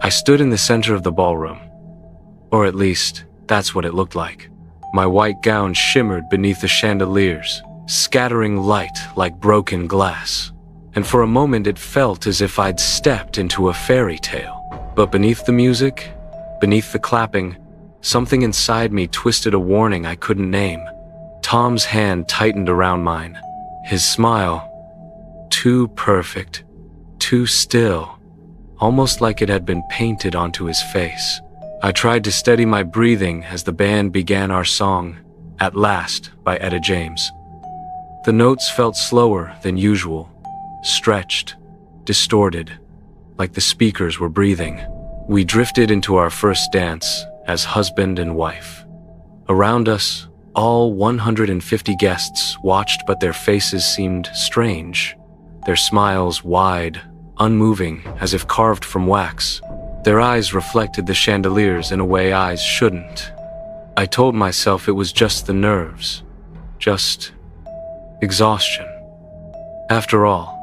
I stood in the center of the ballroom. Or at least, that's what it looked like. My white gown shimmered beneath the chandeliers, scattering light like broken glass. And for a moment it felt as if I'd stepped into a fairy tale. But beneath the music, beneath the clapping, something inside me twisted a warning I couldn't name. Tom's hand tightened around mine. His smile, too perfect, too still, almost like it had been painted onto his face. I tried to steady my breathing as the band began our song, At Last by Etta James. The notes felt slower than usual, stretched, distorted, like the speakers were breathing. We drifted into our first dance as husband and wife. Around us, all 150 guests watched, but their faces seemed strange, their smiles wide, unmoving, as if carved from wax. Their eyes reflected the chandeliers in a way eyes shouldn't. I told myself it was just the nerves, just exhaustion. After all,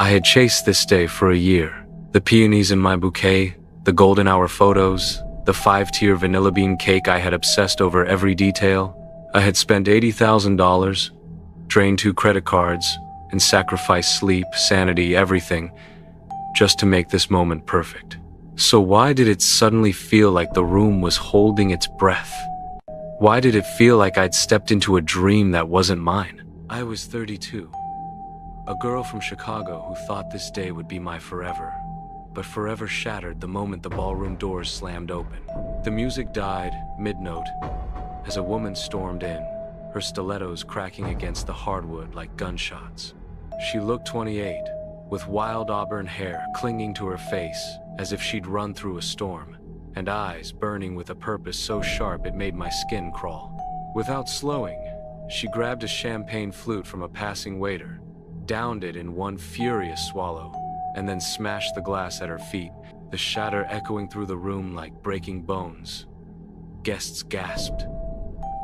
I had chased this day for a year. The peonies in my bouquet, the golden hour photos, the 5-tier vanilla bean cake I had obsessed over every detail. I had spent $80,000, drained 2 credit cards, and sacrificed sleep, sanity, everything, just to make this moment perfect. So why did it suddenly feel like the room was holding its breath? Why did it feel like I'd stepped into a dream that wasn't mine? I was 32, a girl from Chicago who thought this day would be my forever, but forever shattered the moment the ballroom doors slammed open. The music died mid-note as a woman stormed in, her stilettos cracking against the hardwood like gunshots. She looked 28, with wild auburn hair clinging to her face as if she'd run through a storm, and eyes burning with a purpose so sharp it made my skin crawl. Without slowing, she grabbed a champagne flute from a passing waiter, downed it in one furious swallow, and then smashed the glass at her feet, the shatter echoing through the room like breaking bones. Guests gasped,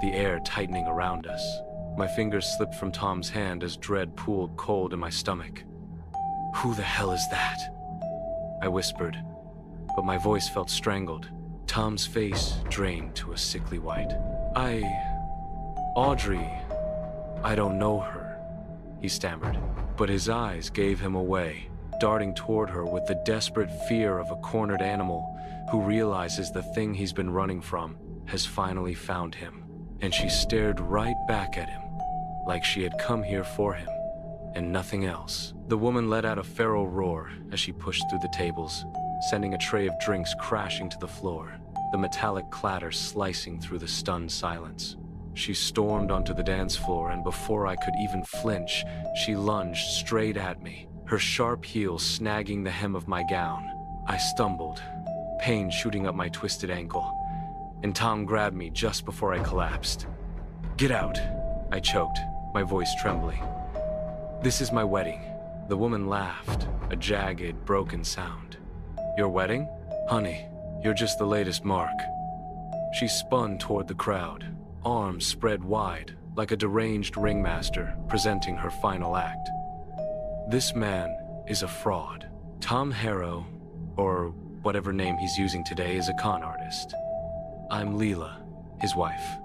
the air tightening around us. My fingers slipped from Tom's hand as dread pooled cold in my stomach. "Who the hell is that?" I whispered, but my voice felt strangled. Tom's face drained to a sickly white. Audrey, I don't know her," he stammered, but his eyes gave him away, darting toward her with the desperate fear of a cornered animal who realizes the thing he's been running from has finally found him. And she stared right back at him, like she had come here for him, and nothing else. The woman let out a feral roar as she pushed through the tables, sending a tray of drinks crashing to the floor, the metallic clatter slicing through the stunned silence. She stormed onto the dance floor, and before I could even flinch, she lunged straight at me, her sharp heels snagging the hem of my gown. I stumbled, pain shooting up my twisted ankle, and Tom grabbed me just before I collapsed. "Get out," I choked, my voice trembling. "This is my wedding." The woman laughed, a jagged, broken sound. "Your wedding? Honey, you're just the latest mark." She spun toward the crowd, arms spread wide, like a deranged ringmaster presenting her final act. "This man is a fraud. Tom Harrow, or whatever name he's using today, is a con artist. I'm Leela, his wife."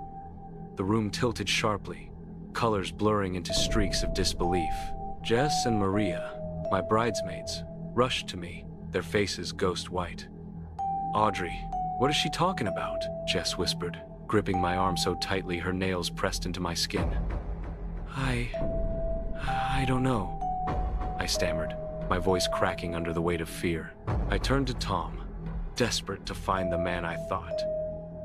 The room tilted sharply, colors blurring into streaks of disbelief. Jess and Maria, my bridesmaids, rushed to me, their faces ghost white. "Audrey, what is she talking about?" Jess whispered, gripping my arm so tightly her nails pressed into my skin. I don't know," I stammered, my voice cracking under the weight of fear. I turned to Tom, desperate to find the man I thought.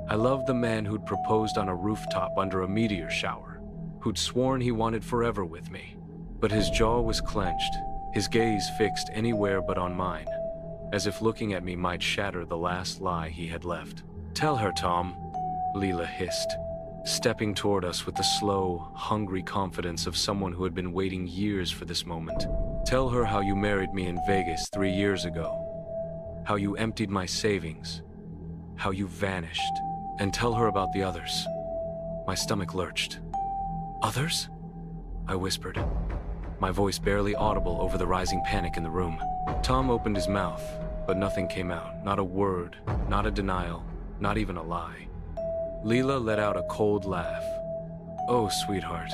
I loved the man who'd proposed on a rooftop under a meteor shower, who'd sworn he wanted forever with me. But his jaw was clenched, his gaze fixed anywhere but on mine, as if looking at me might shatter the last lie he had left. "Tell her, Tom," Leela hissed, stepping toward us with the slow, hungry confidence of someone who had been waiting years for this moment. "Tell her how you married me in Vegas 3 years ago, how you emptied my savings, how you vanished, and tell her about the others." My stomach lurched. "Others?" I whispered, my voice barely audible over the rising panic in the room. Tom opened his mouth, but nothing came out. Not a word, not a denial, not even a lie. Leela let out a cold laugh. "Oh, sweetheart,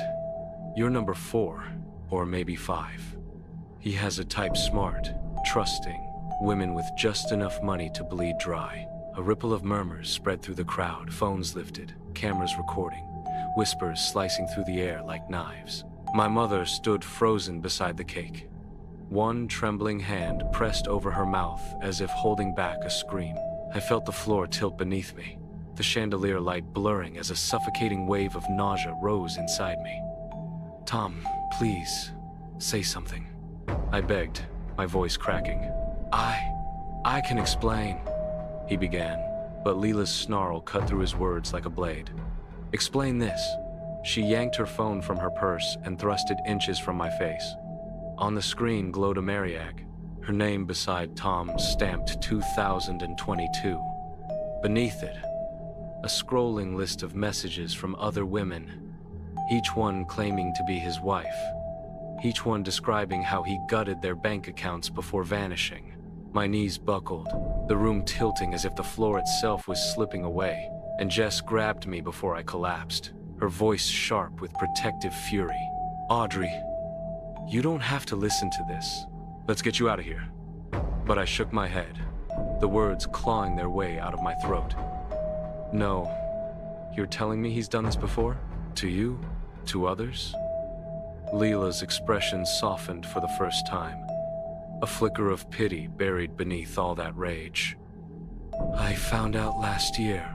you're number 4, or maybe 5. He has a type smart, trusting, women with just enough money to bleed dry." A ripple of murmurs spread through the crowd, phones lifted, cameras recording, whispers slicing through the air like knives. My mother stood frozen beside the cake, one trembling hand pressed over her mouth as if holding back a scream. I felt the floor tilt beneath me, the chandelier light blurring as a suffocating wave of nausea rose inside me. "Tom, please, say something," I begged, my voice cracking. I can explain," he began, but Leela's snarl cut through his words like a blade. "Explain this." She yanked her phone from her purse and thrust it inches from my face. On the screen glowed a Mariag, her name beside Tom stamped 2022. Beneath it, a scrolling list of messages from other women, each one claiming to be his wife, each one describing how he gutted their bank accounts before vanishing. My knees buckled, the room tilting as if the floor itself was slipping away, and Jess grabbed me before I collapsed, her voice sharp with protective fury. "Audrey, you don't have to listen to this. Let's get you out of here." But I shook my head, the words clawing their way out of my throat. "No, you're telling me he's done this before? To you? To others?" Leela's expression softened for the first time, a flicker of pity buried beneath all that rage. "I found out last year,"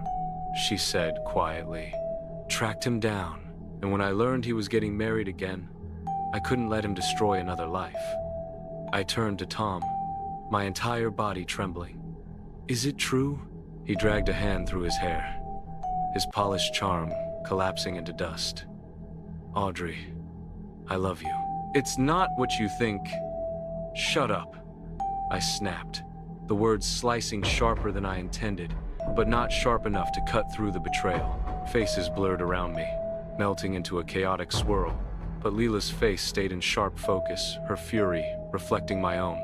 she said quietly. "Tracked him down, and when I learned he was getting married again, I couldn't let him destroy another life." I turned to Tom, my entire body trembling. "Is it true?" He dragged a hand through his hair, his polished charm collapsing into dust. "Audrey, I love you." "It's not what you think." "Shut up," I snapped, the words slicing sharper than I intended, but not sharp enough to cut through the betrayal. Faces blurred around me, melting into a chaotic swirl, but Leela's face stayed in sharp focus, her fury reflecting my own.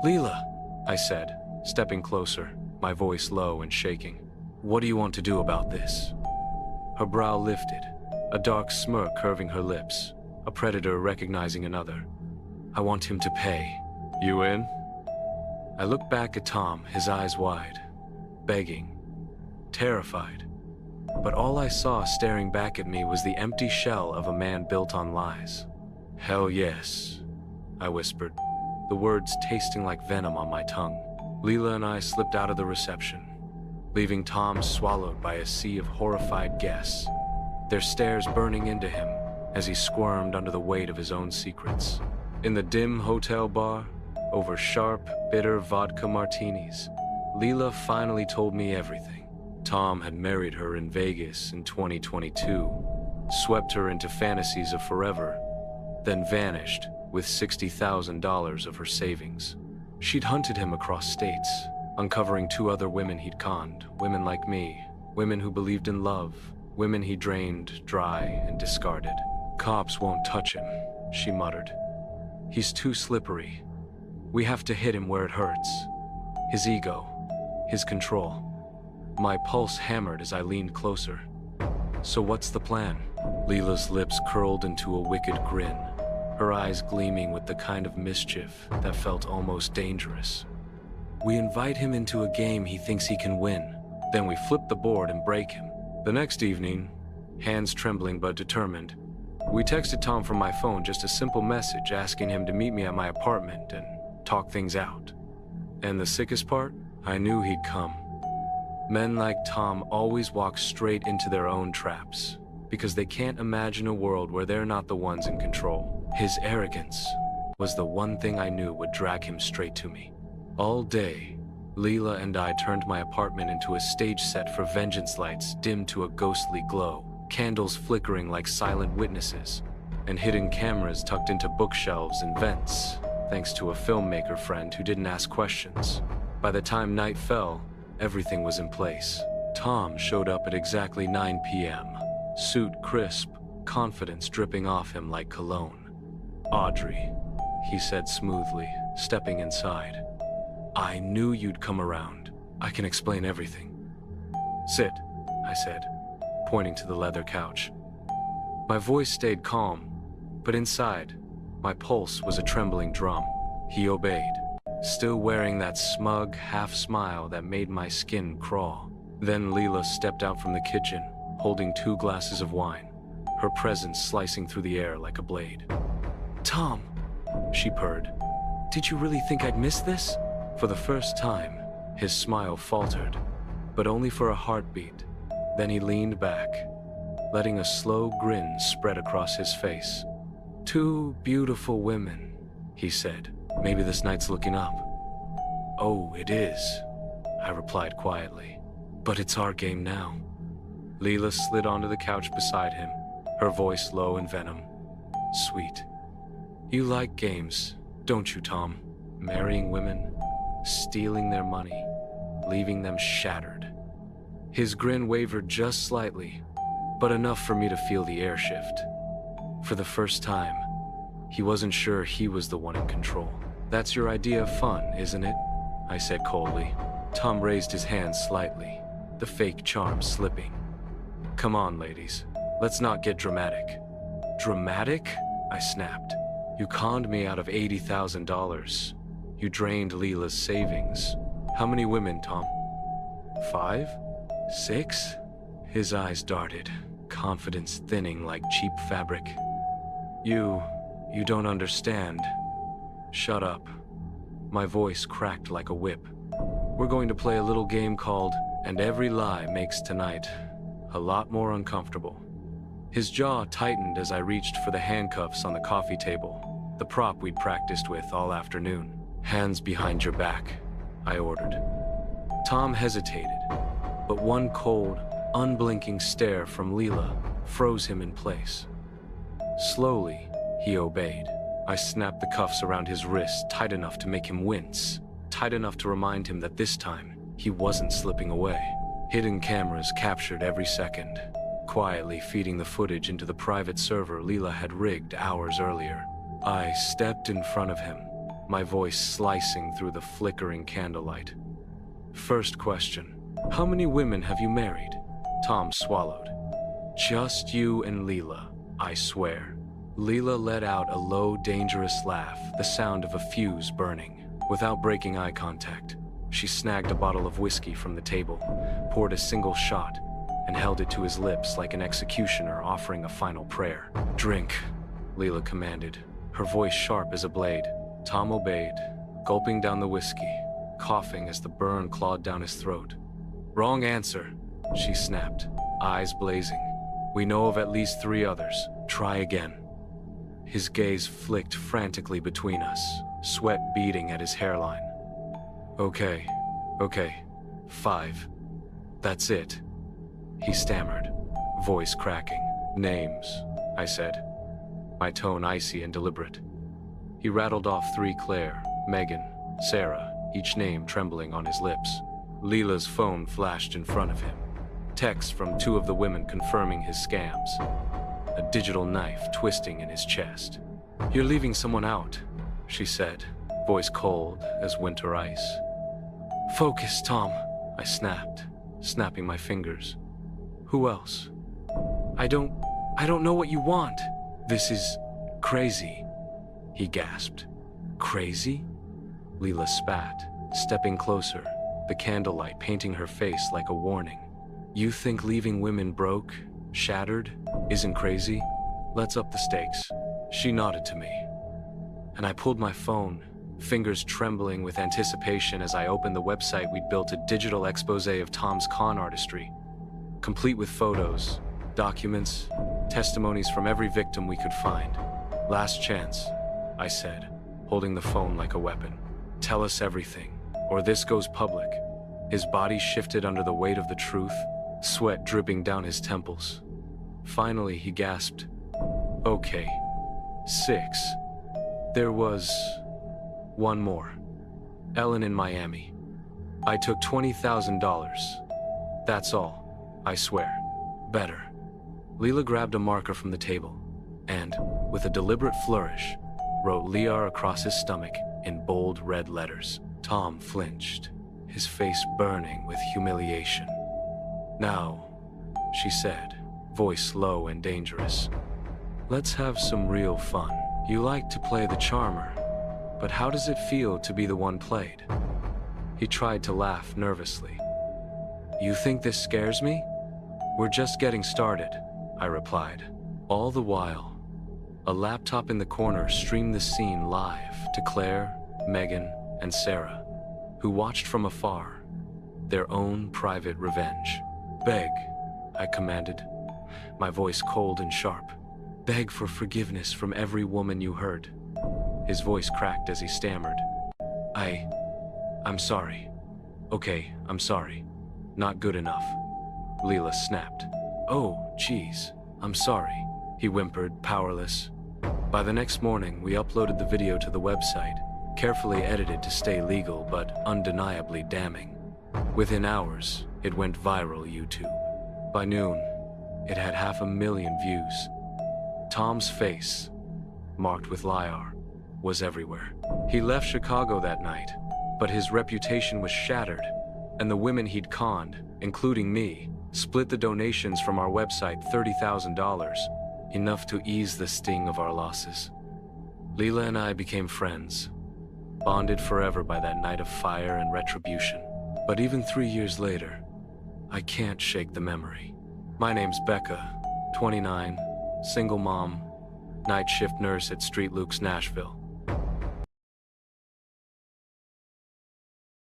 "Leela," I said, stepping closer, my voice low and shaking. "What do you want to do about this?" Her brow lifted, a dark smirk curving her lips, a predator recognizing another. "I want him to pay." "You in?" I looked back at Tom, his eyes wide, begging, terrified. But all I saw staring back at me was the empty shell of a man built on lies. "Hell yes," I whispered, the words tasting like venom on my tongue. Leela and I slipped out of the reception, leaving Tom swallowed by a sea of horrified guests, their stares burning into him as he squirmed under the weight of his own secrets. In the dim hotel bar, over sharp, bitter vodka martinis, Leela finally told me everything. Tom had married her in Vegas in 2022, swept her into fantasies of forever, then vanished with $60,000 of her savings. She'd hunted him across states, uncovering 2 other women he'd conned, women like me, women who believed in love, women he drained dry and discarded. "Cops won't touch him," she muttered. "He's too slippery. We have to hit him where it hurts. His ego, his control." My pulse hammered as I leaned closer. "So what's the plan?" Leela's lips curled into a wicked grin, her eyes gleaming with the kind of mischief that felt almost dangerous. "We invite him into a game he thinks he can win. Then we flip the board and break him." The next evening, hands trembling but determined, we texted Tom from my phone just a simple message asking him to meet me at my apartment and talk things out. And the sickest part? I knew he'd come. Men like Tom always walk straight into their own traps, because they can't imagine a world where they're not the ones in control. His arrogance was the one thing I knew would drag him straight to me. All day, Leela and I turned my apartment into a stage set for vengeance, lights dimmed to a ghostly glow, candles flickering like silent witnesses, and hidden cameras tucked into bookshelves and vents, thanks to a filmmaker friend who didn't ask questions. By the time night fell, everything was in place. Tom showed up at exactly 9 p.m., suit crisp, confidence dripping off him like cologne. "Audrey," he said smoothly, stepping inside. I knew you'd come around. I can explain everything. Sit, I said, pointing to the leather couch. My voice stayed calm, but inside, my pulse was a trembling drum. He obeyed, still wearing that smug half smile that made my skin crawl. Then Leela stepped out from the kitchen, holding 2 glasses of wine, her presence slicing through the air like a blade. Tom, she purred, did you really think I'd miss this? For the first time, his smile faltered, but only for a heartbeat. Then he leaned back, letting a slow grin spread across his face. 2 beautiful women, he said. Maybe this night's looking up. Oh, it is, I replied quietly. But it's our game now. Leela slid onto the couch beside him, her voice low in venom. Sweet. You like games, don't you, Tom? Marrying women, stealing their money, leaving them shattered. His grin wavered just slightly, but enough for me to feel the air shift. For the first time, he wasn't sure he was the one in control. That's your idea of fun, isn't it? I said coldly. Tom raised his hand slightly, the fake charm slipping. Come on, ladies. Let's not get dramatic. Dramatic? I snapped. You conned me out of $80,000. You drained Leela's savings. How many women, Tom? 5? 6? His eyes darted, confidence thinning like cheap fabric. You don't understand. Shut up. My voice cracked like a whip. We're going to play a little game called And Every Lie Makes Tonight a Lot More Uncomfortable. His jaw tightened as I reached for the handcuffs on the coffee table, the prop we'd practiced with all afternoon. Hands behind your back, I ordered. Tom hesitated, but one cold, unblinking stare from Leela froze him in place. Slowly, he obeyed. I snapped the cuffs around his wrist tight enough to make him wince, tight enough to remind him that this time, he wasn't slipping away. Hidden cameras captured every second, quietly feeding the footage into the private server Leela had rigged hours earlier. I stepped in front of him, my voice slicing through the flickering candlelight. First question, how many women have you married? Tom swallowed. Just you and Leela, I swear. Leela let out a low, dangerous laugh, the sound of a fuse burning. Without breaking eye contact, she snagged a bottle of whiskey from the table, poured a single shot, and held it to his lips like an executioner offering a final prayer. Drink, Leela commanded, her voice sharp as a blade. Tom obeyed, gulping down the whiskey, coughing as the burn clawed down his throat. Wrong answer, she snapped, eyes blazing. We know of at least 3 others. Try again. His gaze flicked frantically between us, sweat beading at his hairline. Okay, 5. That's it, he stammered, voice cracking. Names, I said, my tone icy and deliberate. He rattled off 3: Claire, Megan, Sarah, each name trembling on his lips. Leela's phone flashed in front of him. Texts from 2 of the women confirming his scams. A digital knife twisting in his chest. You're leaving someone out, she said, voice cold as winter ice. Focus, Tom, I snapped, snapping my fingers. Who else? I don't know what you want. This is crazy, he gasped. Crazy? Leela spat, stepping closer, the candlelight painting her face like a warning. You think leaving women broke, shattered, isn't crazy? Let's up the stakes. She nodded to me, and I pulled my phone, fingers trembling with anticipation as I opened the website we'd built, a digital expose of Tom's con artistry, complete with photos, documents, testimonies from every victim we could find. Last chance, I said, holding the phone like a weapon. Tell us everything, or this goes public. His body shifted under the weight of the truth, sweat dripping down his temples. Finally, he gasped, Okay, 6. There was one more. Ellen in Miami. I took $20,000. That's all, I swear. Better. Leela grabbed a marker from the table and, with a deliberate flourish, wrote Liar across his stomach in bold red letters. Tom flinched, his face burning with humiliation. "Now," she said, voice low and dangerous, "let's have some real fun. You like to play the charmer, but how does it feel to be the one played?" He tried to laugh nervously. "You think this scares me? We're just getting started," I replied. All the while, a laptop in the corner streamed the scene live to Claire, Megan, and Sarah, who watched from afar, their own private revenge. "Beg," I commanded, my voice cold and sharp. "Beg for forgiveness from every woman you hurt." His voice cracked as he stammered. I'm sorry. Okay, I'm sorry. Not good enough." Leela snapped. "Oh, geez, I'm sorry," he whimpered, powerless. By the next morning, we uploaded the video to the website, carefully edited to stay legal but undeniably damning. Within hours, it went viral YouTube. By noon, it had 500,000 views. Tom's face, marked with Liar, was everywhere. He left Chicago that night, but his reputation was shattered, and the women he'd conned, including me, split the donations from our website $30,000, enough to ease the sting of our losses. Leela and I became friends, bonded forever by that night of fire and retribution. But even 3 years later, I can't shake the memory. My name's Becca, 29, single mom, night shift nurse at Street Luke's Nashville.